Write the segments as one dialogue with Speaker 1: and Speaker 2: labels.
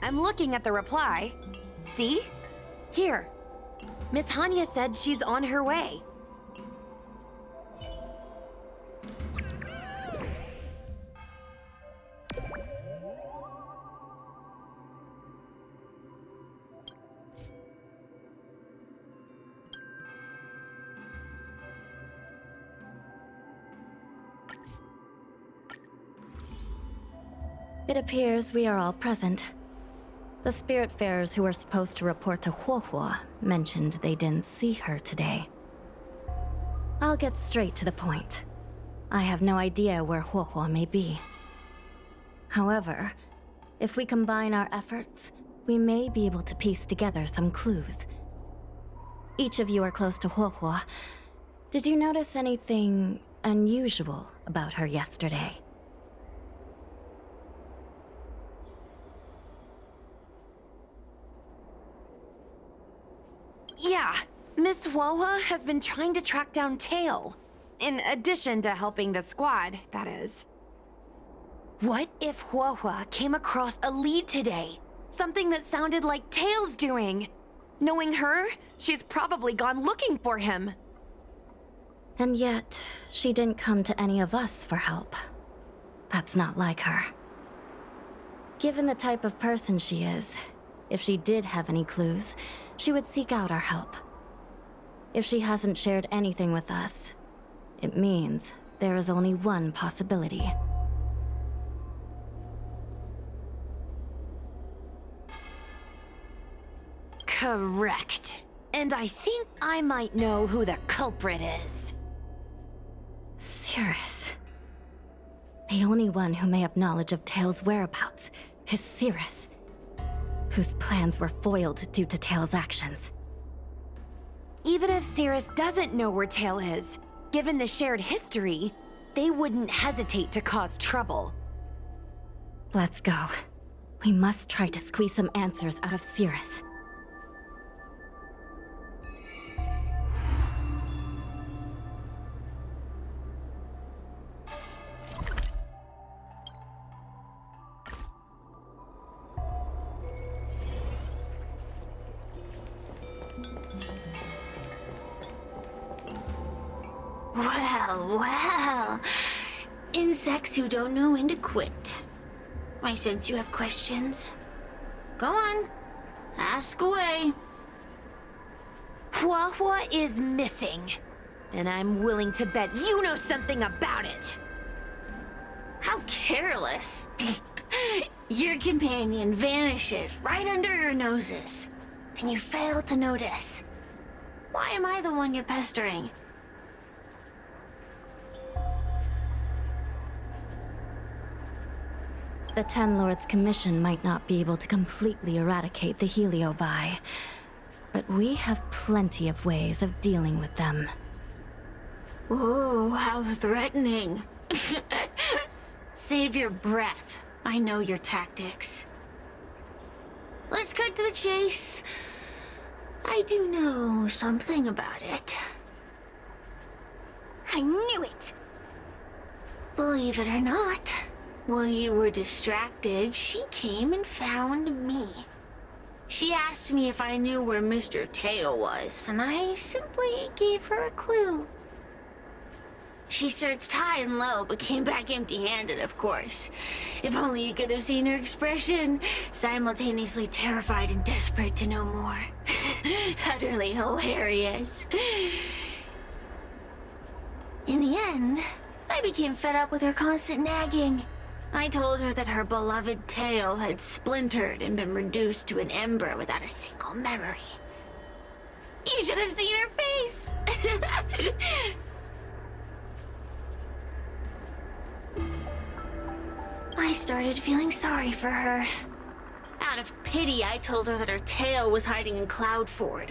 Speaker 1: I'm looking at the reply. See? Here. Miss Hanya said she's on her way.
Speaker 2: It appears we are all present. The Spiritfarers who were supposed to report to Huohuo mentioned they didn't see her today. I'll get straight to the point. I have no idea where Huohuo may be. However, if we combine our efforts, we may be able to piece together some clues. Each of you are close to Huohuo. Did you notice anything unusual about her yesterday?
Speaker 1: Yeah, Miss Huohuo has been trying to track down Tail. In addition to helping the squad, that is. What if Huohuo came across a lead today? Something that sounded like Tail's doing. Knowing her, she's probably gone looking for him.
Speaker 2: And yet, she didn't come to any of us for help. That's not like her. Given the type of person she is, if she did have any clues, she would seek out our help. If she hasn't shared anything with us, it means there is only one possibility.
Speaker 1: Correct. And I think I might know who the culprit is.
Speaker 2: Cirrus. The only one who may have knowledge of Tail's whereabouts is Cirrus, whose plans were foiled due to Tail's actions.
Speaker 1: Even if Cirrus doesn't know where Tail is, given the shared history, they wouldn't hesitate to cause trouble.
Speaker 2: Let's go. We must try to squeeze some answers out of Cirrus.
Speaker 3: Well. Insects who don't know when to quit. I sense you have questions. Go on. Ask away.
Speaker 1: Huohuo is missing. And I'm willing to bet you know something about it.
Speaker 3: How careless. Your companion vanishes right under your noses. And you fail to notice. Why am I the one you're pestering?
Speaker 2: The Ten Lords' Commission might not be able to completely eradicate the Heliobi, but we have plenty of ways of dealing with them.
Speaker 3: Ooh, how threatening. Save your breath. I know your tactics. Let's cut to the chase. I do know something about it.
Speaker 1: I knew it!
Speaker 3: Believe it or not, while you were distracted, she came and found me. She asked me if I knew where Mr. Tail was, and I simply gave her a clue. She searched high and low, but came back empty-handed, of course. If only you could have seen her expression, simultaneously terrified and desperate to know more. Utterly hilarious. In the end, I became fed up with her constant nagging. I told her that her beloved Tail had splintered and been reduced to an ember without a single memory. You should have seen her face! I started feeling sorry for her. Out of pity, I told her that her tail was hiding in Cloudford,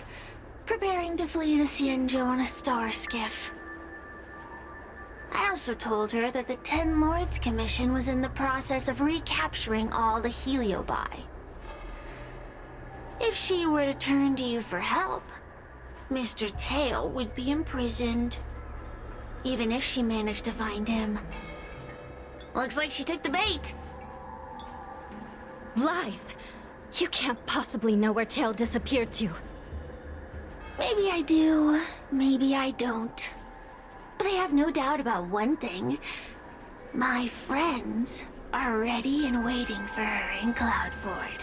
Speaker 3: preparing to flee the Xianzhou on a star skiff. I also told her that the Ten Lords Commission was in the process of recapturing all the Heliobi. If she were to turn to you for help, Mr. Tail would be imprisoned, even if she managed to find him. Looks like she took the bait.
Speaker 1: Lies!
Speaker 2: You can't possibly know where Tail disappeared to.
Speaker 3: Maybe I do, maybe I don't. But I have no doubt about one thing. My friends are ready and waiting for her in Cloudford.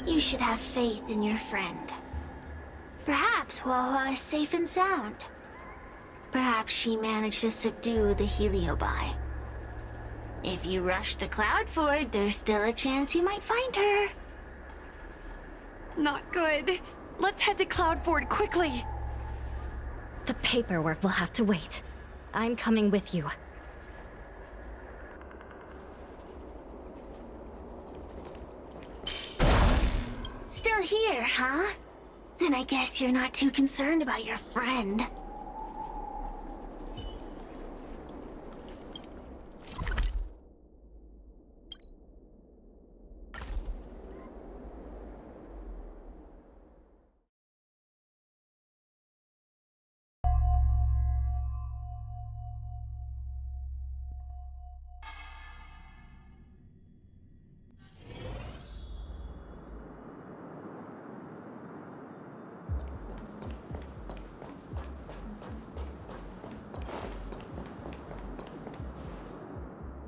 Speaker 3: You should have faith in your friend. Perhaps Wawa is safe and sound. Perhaps she managed to subdue the Heliobi. If you rush to Cloudford, there's still a chance you might find her.
Speaker 1: Not good. Let's head to Cloudford quickly.
Speaker 2: The paperwork will have to wait. I'm coming with you.
Speaker 3: Still here, huh? Then I guess you're not too concerned about your friend.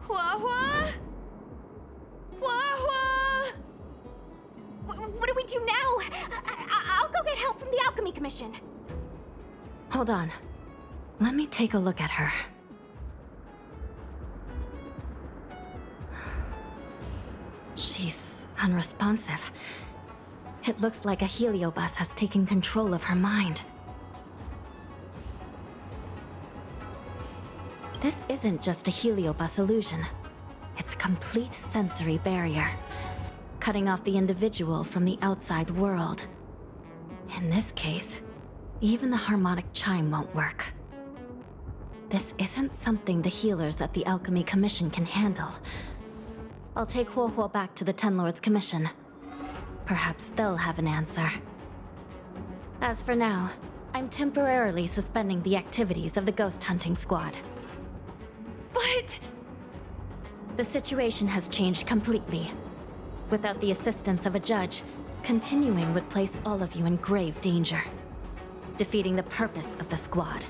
Speaker 1: Wawa? Wawa?
Speaker 4: What do we do now? I'll go get help from the Alchemy Commission.
Speaker 2: Hold on. Let me take a look at her. She's unresponsive. It looks like a heliobus has taken control of her mind. This isn't just a heliobus illusion. It's a complete sensory barrier, cutting off the individual from the outside world. In this case, even the harmonic chime won't work. This isn't something the healers at the Alchemy Commission can handle. I'll take Huohuo back to the Ten Lords Commission. Perhaps they'll have an answer. As for now, I'm temporarily suspending the activities of the ghost hunting squad.
Speaker 1: But...
Speaker 2: The situation has changed completely. Without the assistance of a judge, continuing would place all of you in grave danger, defeating the purpose of the squad.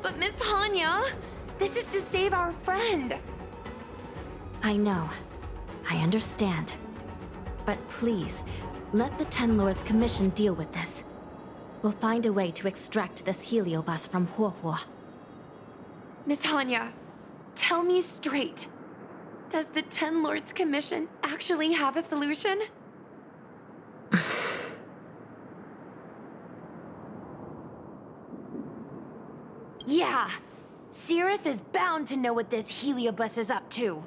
Speaker 1: But Miss Hanya, this is to save our friend.
Speaker 2: I know. I understand. But please, let the Ten Lords Commission deal with this. We'll find a way to extract this heliobus from Huohuo.
Speaker 1: Miss Hanya, tell me straight. Does the Ten Lords Commission actually have a solution? Yeah, Cirrus is bound to know what this heliobus is up to.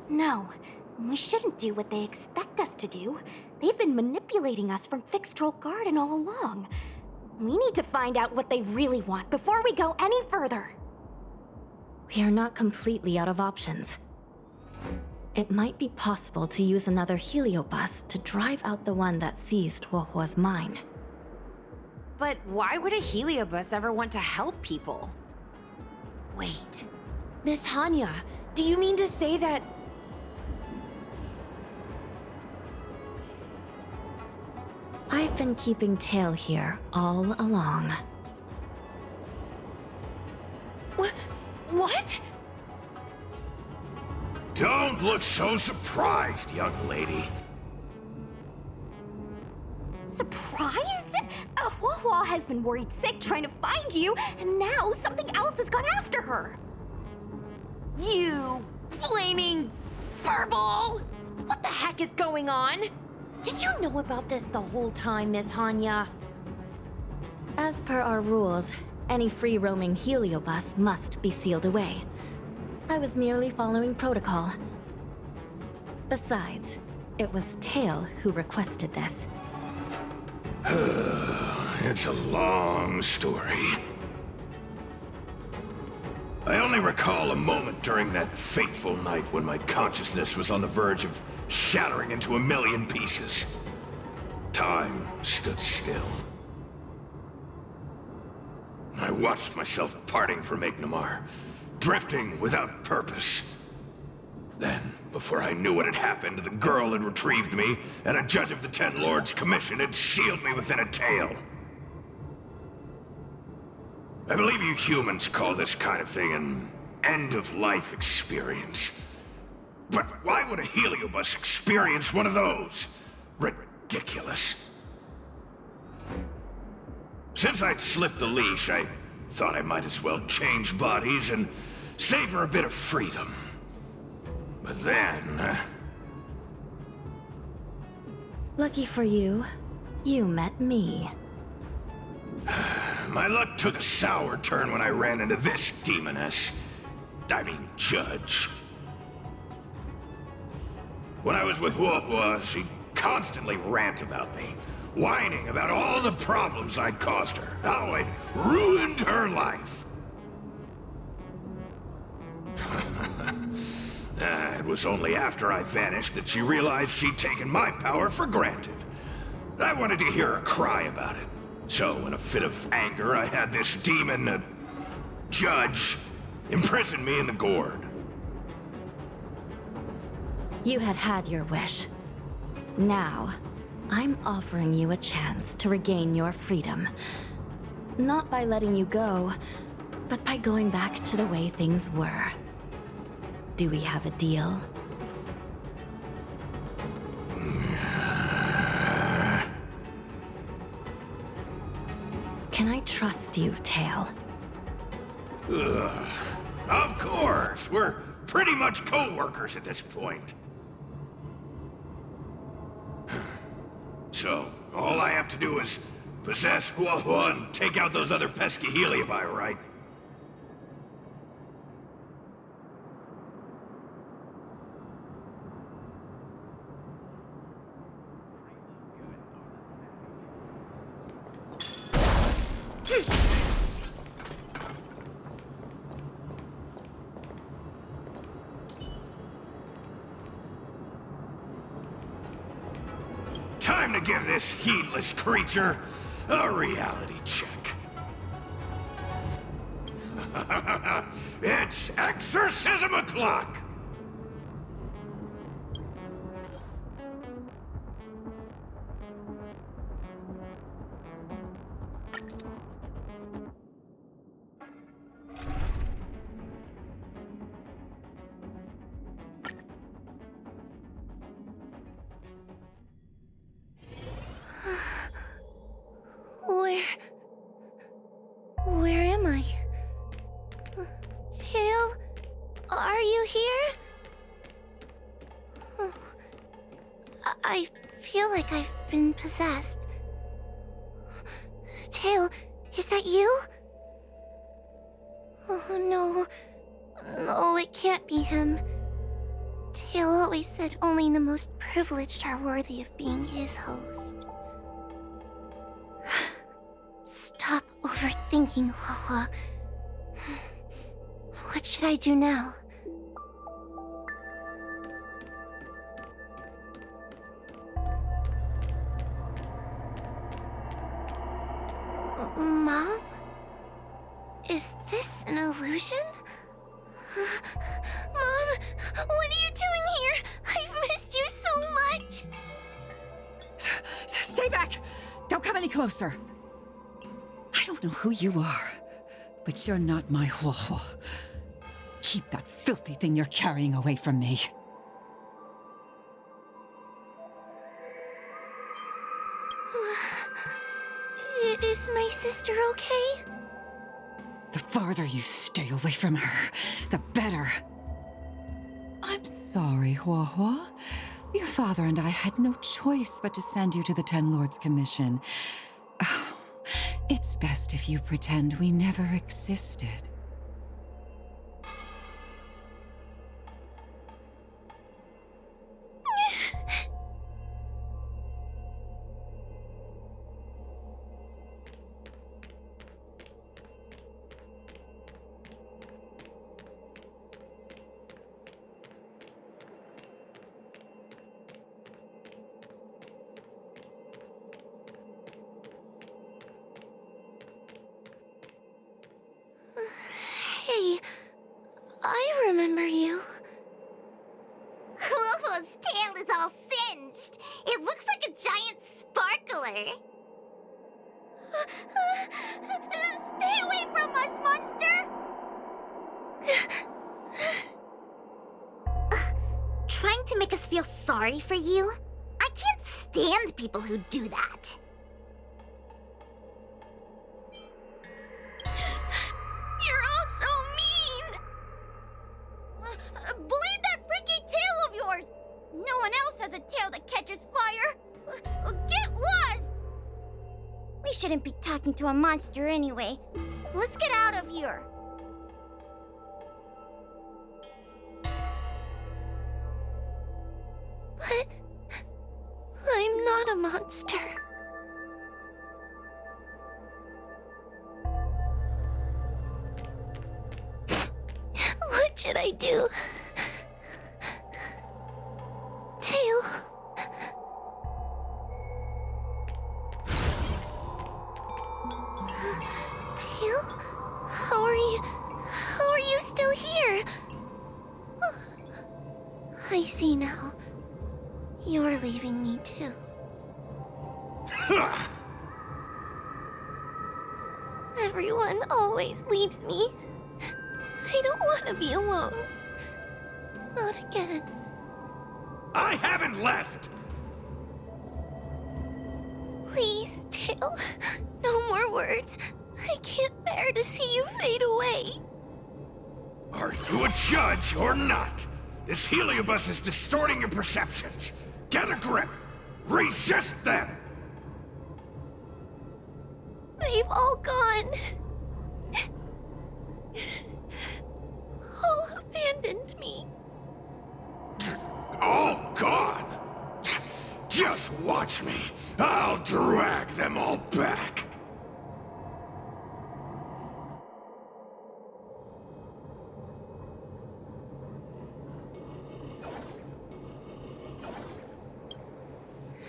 Speaker 4: No, we shouldn't do what they expect us to do. They've been manipulating us from Fixed Troll Garden all along. We need to find out what they really want before we go any further.
Speaker 2: We are not completely out of options. It might be possible to use another heliobus to drive out the one that seized Huohuo's mind.
Speaker 1: But why would a heliobus ever want to help people? Wait, Miss Hanya, do you mean to say that...
Speaker 2: I've been keeping Tail here all along.
Speaker 1: What?
Speaker 5: Don't look so surprised, young lady.
Speaker 4: Surprised? Huohuo has been worried sick trying to find you, and now something else has gone after her.
Speaker 1: You flaming furball! What the heck is going on? Did you know about this the whole time, Miss Hanya?
Speaker 2: As per our rules, any free-roaming heliobus must be sealed away. I was merely following protocol. Besides, it was Tail who requested this.
Speaker 5: It's a long story. I only recall a moment during that fateful night when my consciousness was on the verge of shattering into a million pieces. Time stood still. I watched myself parting from Ignamar, drifting without purpose. Then, before I knew what had happened, the girl had retrieved me, and a judge of the Ten Lords' Commission had sealed me within a tail. I believe you humans call this kind of thing an end-of-life experience. But why would a heliobus experience one of those? Ridiculous. Since I'd slipped the leash, I thought I might as well change bodies and savor a bit of freedom. But then...
Speaker 2: Lucky for you, you met me.
Speaker 5: my luck took a sour turn when I ran into this demoness. I mean, judge. When I was with Huohua, she constantly rant about me, whining about all the problems I'd caused her, how I'd ruined her life. It was only after I vanished that she realized she'd taken my power for granted. I wanted to hear her cry about it. So, in a fit of anger, I had this demon, judge, imprison me in the gourd.
Speaker 2: You had your wish. Now, I'm offering you a chance to regain your freedom. Not by letting you go, but by going back to the way things were. Do we have a deal? Can I trust you, Tail?
Speaker 5: Ugh. Of course! We're pretty much co-workers at this point. So, all I have to do is possess Huohua and take out those other pesky heliobi, right? Time to give this heedless creature a reality check. It's exorcism o'clock!
Speaker 4: Where am I? Tail? Are you here? I feel like I've been possessed. Tail, is that you? Oh no. No, it can't be him. Tail always said only the most privileged are worthy of being his host. Stop overthinking, Huohua. What should I do now? Mom? Is this an illusion? Mom, what are you doing here? I've missed you so much!
Speaker 6: Stay back! Don't come any closer! I don't know who you are, but you're not my Huohua. Keep that filthy thing you're carrying away from me.
Speaker 4: Is my sister okay?
Speaker 6: The farther you stay away from her, the better. I'm sorry, Huohua. Your father and I had no choice but to send you to the Ten Lords' Commission. Oh, it's best if you pretend we never existed.
Speaker 4: die. Stay away from us, monster! Trying to make us feel sorry for you? I can't stand people who do that. You're all so mean! Believe that freaky tail of yours! No one else has a tail that catches fire! Get lost! We shouldn't be talking to a monster anyway. Let's get out of here. But I'm not a monster. What should I do? Tail. Tail? How are you still here? I see now. You're leaving me too. Everyone always leaves me. I don't want to be alone. Not again.
Speaker 5: I haven't left!
Speaker 3: Please, Tail. No more words. I can't bear to see you fade away.
Speaker 5: Are you a judge or not? This heliobus is distorting your perceptions. Get a grip! Resist them!
Speaker 3: They've all gone. All abandoned me.
Speaker 5: All gone? Just watch me. I'll drag them all back.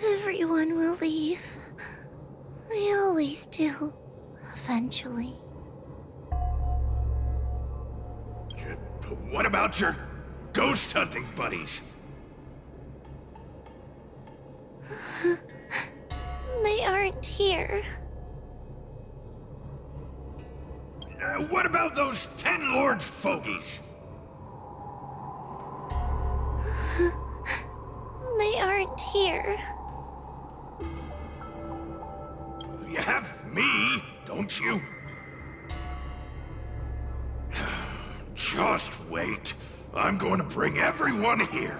Speaker 3: Everyone will leave. They always do. Eventually.
Speaker 5: What about your ghost hunting buddies?
Speaker 3: They aren't here.
Speaker 5: What about those 10 Lords fogies?
Speaker 3: They aren't here.
Speaker 5: You have me, don't you? Just wait. I'm going to bring everyone here.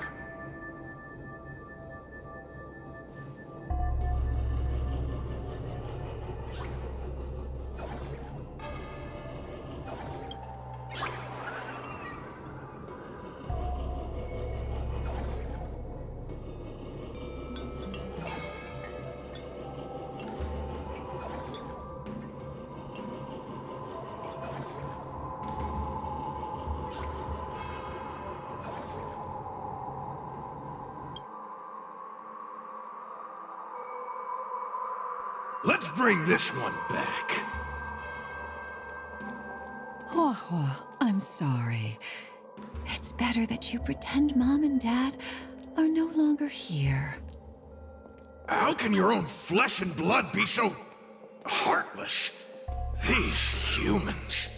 Speaker 5: Let's bring this one back.
Speaker 6: Hua, I'm sorry. It's better that you pretend Mom and Dad are no longer here.
Speaker 5: How can your own flesh and blood be so heartless? These humans.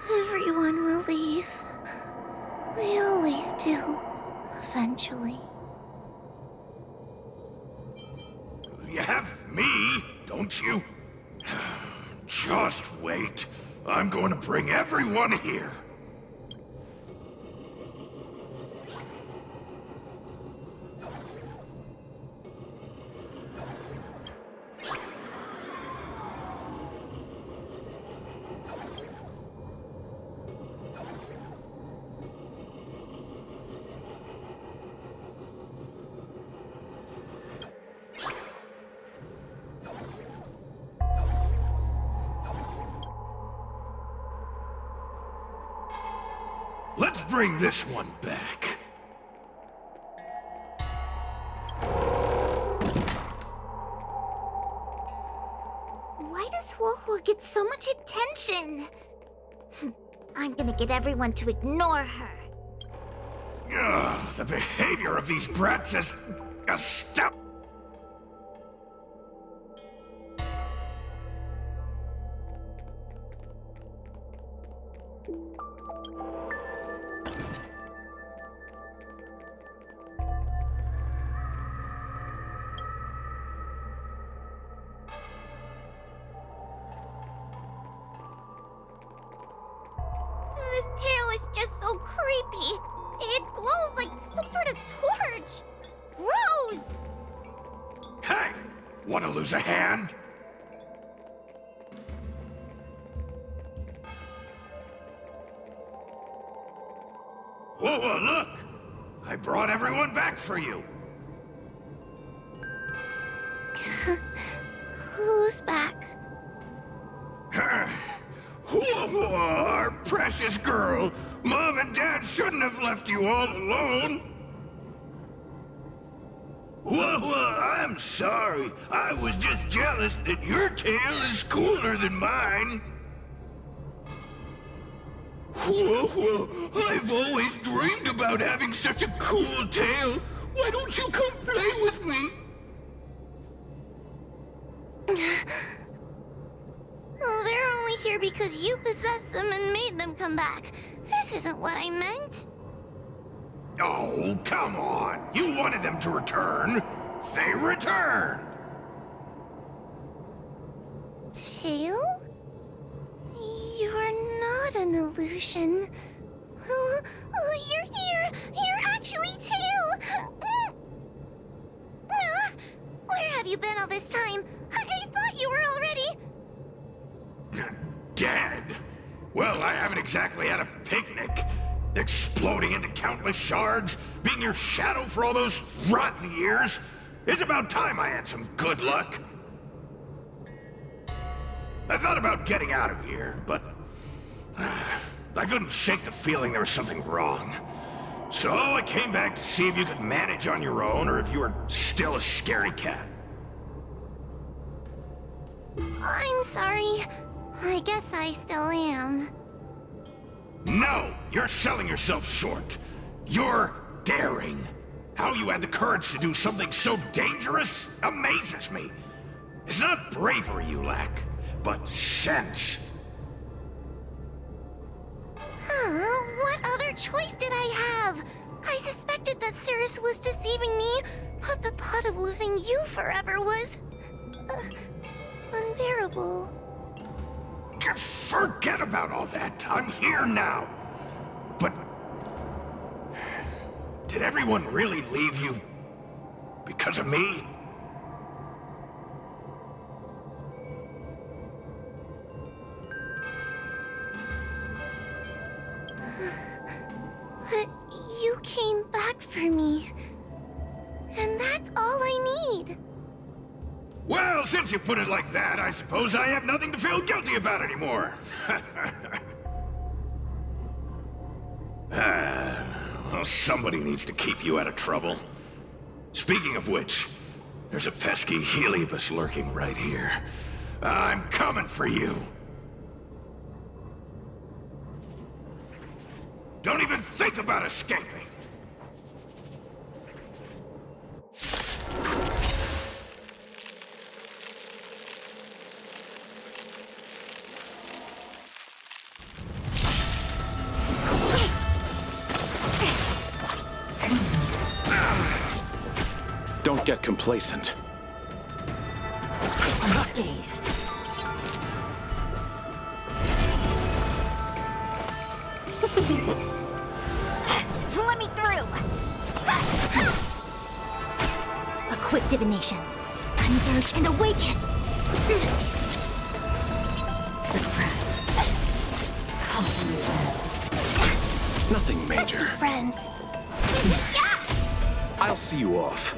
Speaker 3: Everyone will leave. They always do. Eventually.
Speaker 5: You have me, don't you? Just wait. I'm going to bring everyone here. Let's bring this one back.
Speaker 3: gets so much attention. I'm gonna get everyone to ignore her.
Speaker 5: Ugh, the behavior of these brats is astounding.
Speaker 3: This tail is just so creepy. It glows like some sort of torch. Gross!
Speaker 5: Hey! Wanna lose a hand? Whoa, look! I brought everyone back for you.
Speaker 3: Who's back?
Speaker 5: Our precious girl. Mom and Dad shouldn't have left you all alone. I'm sorry. I was just jealous that your tail is cooler than mine. I've always dreamed about having such a cool tail. Why don't you come play with me?
Speaker 3: Oh, they're only here because you possessed them and made them come back. This isn't what I meant.
Speaker 5: Oh, come on. You wanted them to return. They returned.
Speaker 3: Tail? You're not an illusion. You're here. You're actually Tail. Where have you been all this time? I thought you were already...
Speaker 5: Dead? Well, I haven't exactly had a picnic. Exploding into countless shards, being your shadow for all those rotten years. It's about time I had some good luck. I thought about getting out of here, but I couldn't shake the feeling there was something wrong. So I came back to see if you could manage on your own or if you were still a scaredy cat.
Speaker 3: I'm sorry. I guess I still am.
Speaker 5: No! You're selling yourself short. You're daring. How you had the courage to do something so dangerous amazes me. It's not bravery you lack, but sense.
Speaker 3: What other choice did I have? I suspected that Cirrus was deceiving me, but the thought of losing you forever was... unbearable.
Speaker 5: Forget about all that. I'm here now. But... did everyone really leave you because of me?
Speaker 3: But you came back for me. And that's all I need.
Speaker 5: Well, since you put it like that, I suppose I have nothing to feel guilty about anymore. Well, somebody needs to keep you out of trouble. Speaking of which, there's a pesky Heliobus lurking right here. I'm coming for you. Don't even think about escaping.
Speaker 7: Don't get complacent.
Speaker 2: Unscathed.
Speaker 4: Let me through! A quick divination. Converge and awaken!
Speaker 2: Suppress. Caution.
Speaker 7: Nothing major.
Speaker 4: Friends.
Speaker 7: I'll see you off.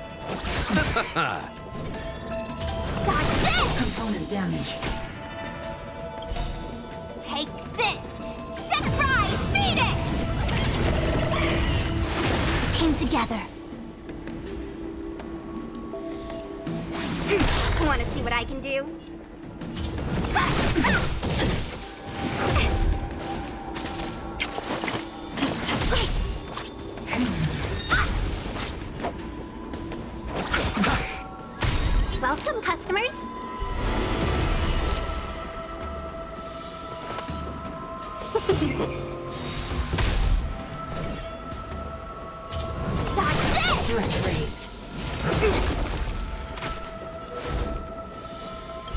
Speaker 4: Dodge this!
Speaker 2: Component damage.
Speaker 4: Take this! Surprise Phoenix! Came together. Want to see what I can do? Welcome, customers.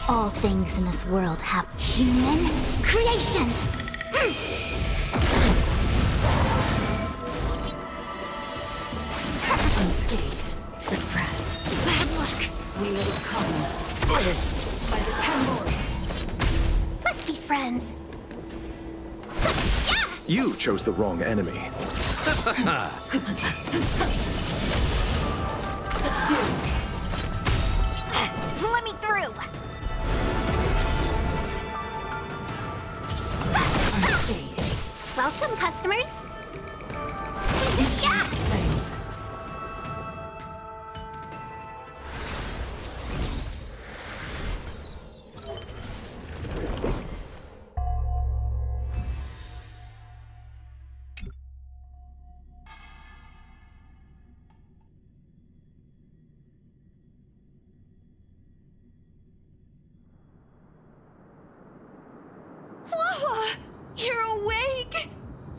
Speaker 4: All things in this world have human creations.
Speaker 2: Unscathed. Suppress.
Speaker 4: Bad luck.
Speaker 2: We will come. By the Ten Lords.
Speaker 4: Let's be friends.
Speaker 7: You chose the wrong enemy.
Speaker 4: Let me through.
Speaker 2: Unscathed.
Speaker 4: Welcome, customers. Yeah.
Speaker 1: Whoa! You're awake!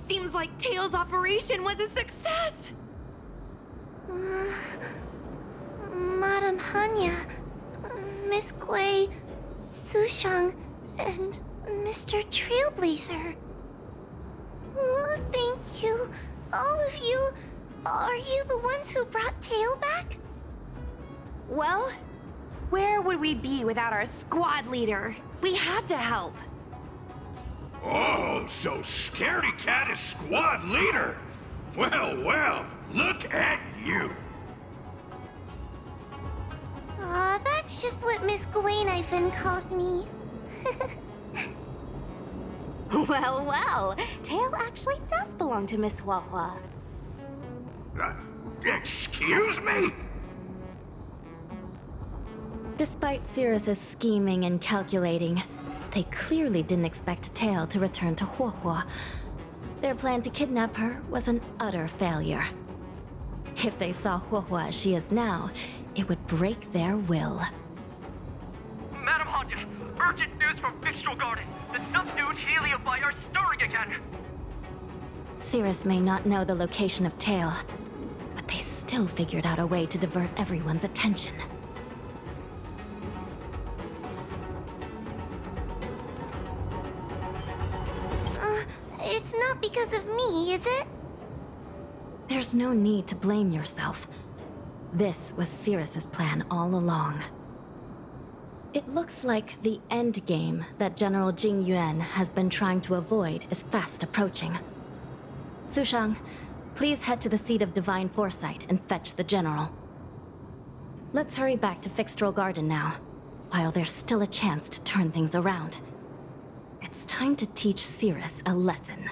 Speaker 1: Seems like Tail's operation was a success!
Speaker 4: Madam Hanya, Miss Gui, Sushang, and Mr. Trailblazer. Oh, thank you. All of you. Are you the ones who brought Tail back?
Speaker 1: Well, where would we be without our squad leader? We had to help.
Speaker 5: Oh, so Scaredy Cat is squad leader. Well, well, look at you.
Speaker 4: Aw, that's just what Miss Gwainifin calls me.
Speaker 1: Well, well, Tail actually does belong to Miss Huahua.
Speaker 5: Excuse me?
Speaker 2: Despite Cirrus's scheming and calculating, they clearly didn't expect Tail to return to Huahua. Their plan to kidnap her was an utter failure. If they saw Huahua as she is now, it would break their will.
Speaker 8: Madam Hanya, urgent news from Fixtral Garden. The subdued helium fire are stirring again.
Speaker 2: Cirrus may not know the location of Tail, but they still figured out a way to divert everyone's attention.
Speaker 4: It's not because of me, is it?
Speaker 2: There's no need to blame yourself. This was Cirrus's plan all along. It looks like the end game that General Jing Yuan has been trying to avoid is fast approaching. Sushang, please head to the seat of Divine Foresight and fetch the General. Let's hurry back to Fixtral Garden now, while there's still a chance to turn things around. It's time to teach Cirrus a lesson.